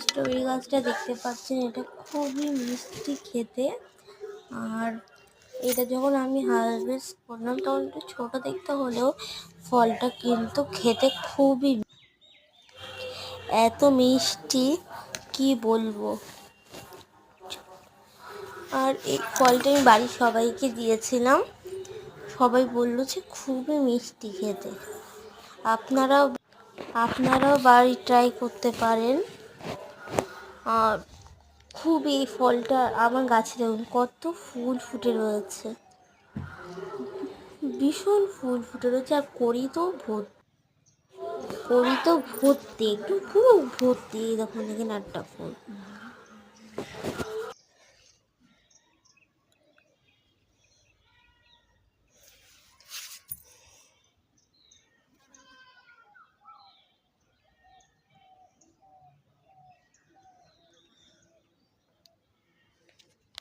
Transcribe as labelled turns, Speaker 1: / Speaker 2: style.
Speaker 1: Strawberry গাছটা দেখতে পাচ্ছেন, এটা খুবই মিষ্টি খেতে। আর এটা যখন আমি হারভেস্ট করলাম তখন একটু ছোট দেখতে হলেও ফলটা কিন্তু খেতে খুবই এত মিষ্টি কি বলবো। আর এই ফলটা আমি বাড়ির সবাইকে দিয়েছিলাম, সবাই বললো যে খুবই মিষ্টি খেতে। আপনারাও আপনারাও বাড়ি ট্রাই করতে পারেন। আর খুবই এই ফলটা আমার গাছে দেখুন কত ফুল ফুটে রয়েছে, ভীষণ ফুল ফুটে রয়েছে। আর কড়ি তো ভর্তি, একটু পুরো ভর্তি। এই দেখুন, দেখেন একটা ফুল।